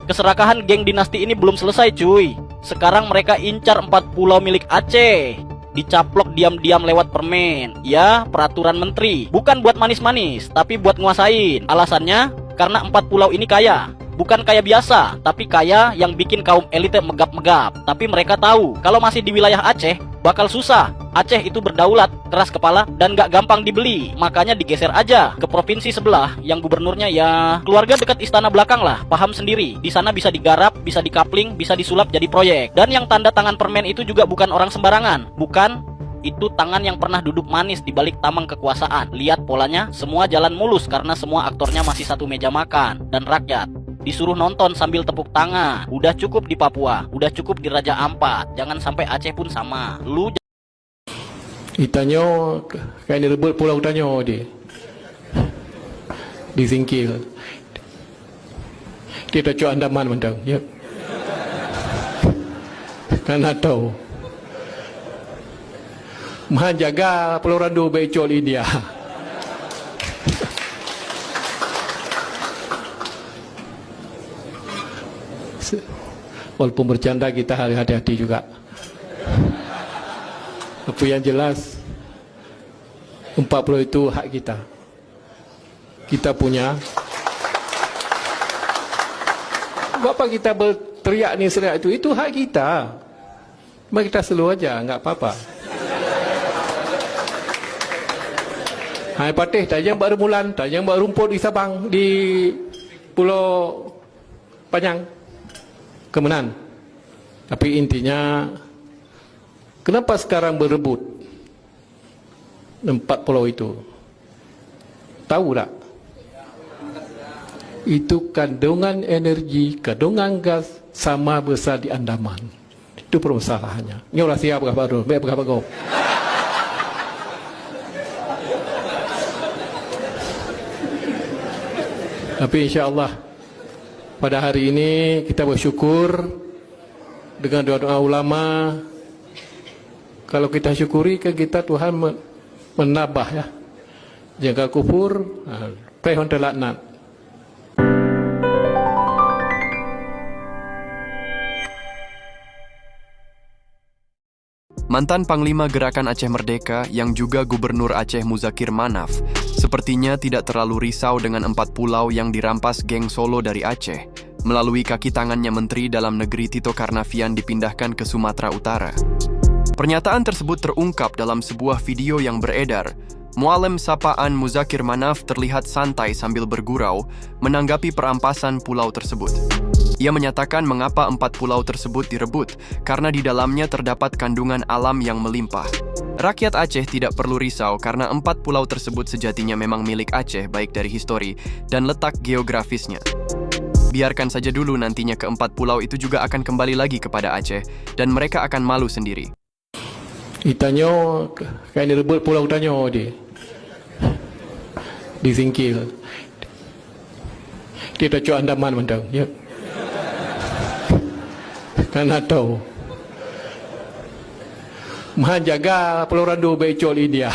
Keserakahan geng dinasti ini belum selesai cuy. Sekarang mereka incar 4 pulau milik Aceh. Dicaplok diam-diam lewat permen. Ya, peraturan menteri. Bukan buat manis-manis, tapi buat nguasain. Alasannya, karena 4 pulau ini kaya. Bukan kaya biasa, tapi kaya yang bikin kaum elite megap-megap. Tapi mereka tahu, kalau masih di wilayah Aceh, bakal susah. Aceh itu berdaulat, keras kepala, dan gak gampang dibeli. Makanya digeser aja ke provinsi sebelah, yang gubernurnya ya keluarga dekat istana belakang lah, paham sendiri. Di sana bisa digarap, bisa dikapling, bisa disulap jadi proyek. Dan yang tanda tangan permen itu juga bukan orang sembarangan. Bukan, itu tangan yang pernah duduk manis di balik tamang kekuasaan. Lihat polanya, semua jalan mulus karena semua aktornya masih satu meja makan. Dan rakyat disuruh nonton sambil tepuk tangan. Udah cukup di Papua, udah cukup di Raja Ampat. Jangan sampai Aceh pun sama. Lu ditanya kan rebut pulau tanya dia disingkil dia tak cuak Andaman mentang ya kan atau maha jaga Pulau Radu becol India. Walaupun bercanda kita harus hati-hati juga. Apa yang jelas 40 itu hak kita. Kita punya. Bapa kita berteriak ni seriak itu hak kita. Mari kita slow aja, enggak apa-apa. Hai patih tajam buat remulan, tajam buat rumput di Sabang, di Pulau Panjang. Kemenan. Tapi intinya kenapa sekarang berebut 4 pulau itu? Tahu tak? Itu kandungan energi, kandungan gas sama besar di Andaman. Itu permasalahannya. Ini orang siap berapa tu? Baik berapa kau? Tapi insya-Allah pada hari ini kita bersyukur dengan doa-doa ulama. Kalau kita syukuri kan kita Tuhan menambah ya. Jangan kufur, prehon terlaknat. Mantan Panglima Gerakan Aceh Merdeka yang juga Gubernur Aceh Muzakir Manaf sepertinya tidak terlalu risau dengan 4 pulau yang dirampas geng Solo dari Aceh melalui kaki tangannya Menteri Dalam Negeri Tito Karnavian dipindahkan ke Sumatera Utara. Pernyataan tersebut terungkap dalam sebuah video yang beredar. Mualem sapaan Muzakir Manaf terlihat santai sambil bergurau menanggapi perampasan pulau tersebut. Ia menyatakan mengapa 4 pulau tersebut direbut, karena di dalamnya terdapat kandungan alam yang melimpah. Rakyat Aceh tidak perlu risau karena 4 pulau tersebut sejatinya memang milik Aceh baik dari histori dan letak geografisnya. Biarkan saja dulu nantinya ke-4 pulau itu juga akan kembali lagi kepada Aceh dan mereka akan malu sendiri. Ditanya kan rebut pulau tanya dia disingkil dia tak cuak Andaman mentang ya kan atau maha jaga Pulau Radu becol India.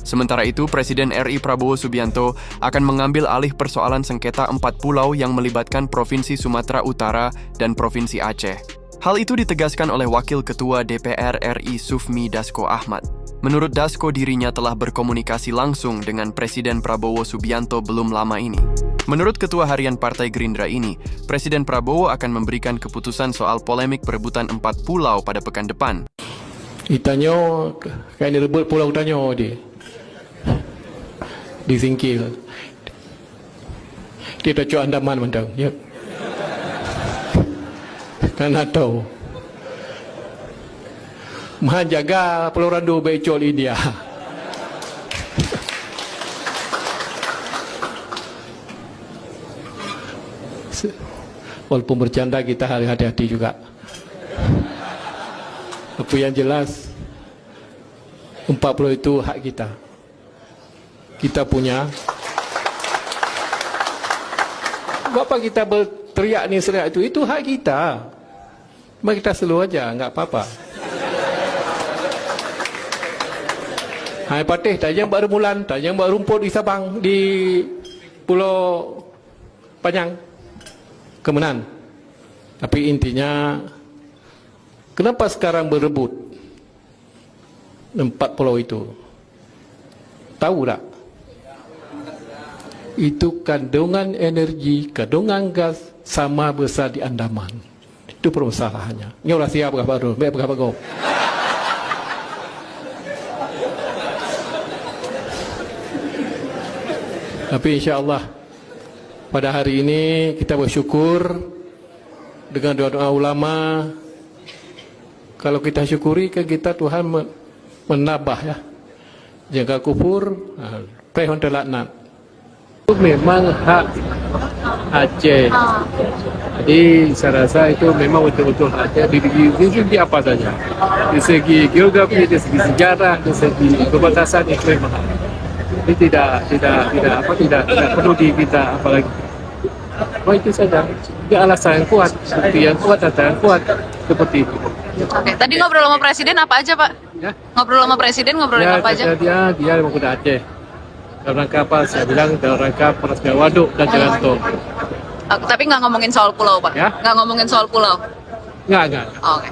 Sementara itu, Presiden RI Prabowo Subianto akan mengambil alih persoalan sengketa 4 pulau yang melibatkan Provinsi Sumatera Utara dan Provinsi Aceh. Hal itu ditegaskan oleh Wakil Ketua DPR RI Sufmi Dasko Ahmad. Menurut Dasko, dirinya telah berkomunikasi langsung dengan Presiden Prabowo Subianto belum lama ini. Menurut Ketua Harian Partai Gerindra ini, Presiden Prabowo akan memberikan keputusan soal polemik perebutan 4 pulau pada pekan depan. Ditanya kan rebut pulau tanya dia disingkil dia tak cuak Andaman mentang ya kan atau maha jaga Pulau Radu becol India. Walaupun bercanda kita harus hati-hati juga. Apa yang jelas 40 itu hak kita. Kita punya. Bapa kita berteriak ni seriak itu hak kita. Mari kita slow aja, enggak apa-apa. Hai patih tajam buat remulan, tajam buat rumput di Sabang, di Pulau Panjang, Kemenan. Tapi intinya, kenapa sekarang berebut 4 pulau itu? Tahu tak? Itu kandungan energi, kandungan gas sama besar di Andaman. Itu permasalahannya. Ini orang siap berapa dulu, berapa go. Tapi insya-Allah pada hari ini kita bersyukur dengan doa-doa ulama. Kalau kita syukuri kan kita Tuhan menambah ya. Jangan kufur, pehon telaknat. Itu memang hak Aceh. Jadi saya rasa itu memang betul-betul Aceh di segi apa saja. Di segi geografi, di segi sejarah, di segi perbatasan itu memang hak. Jadi tidak perlu kita apalagi. Oh itu saja. Tidak alasan yang kuat, bukti yang kuat, data yang kuat seperti itu. Oke, tadi ngobrol sama presiden apa aja Pak? Ya. Ngobrol sama presiden ngobrolin apa aja? Dia mau ke Aceh. Dalam rangka apa? Saya bilang dalam rangka peresmian waduk dan jalan tol. Tapi nggak ngomongin soal pulau Pak? Ya? Nggak ngomongin soal pulau? Enggak. Oke.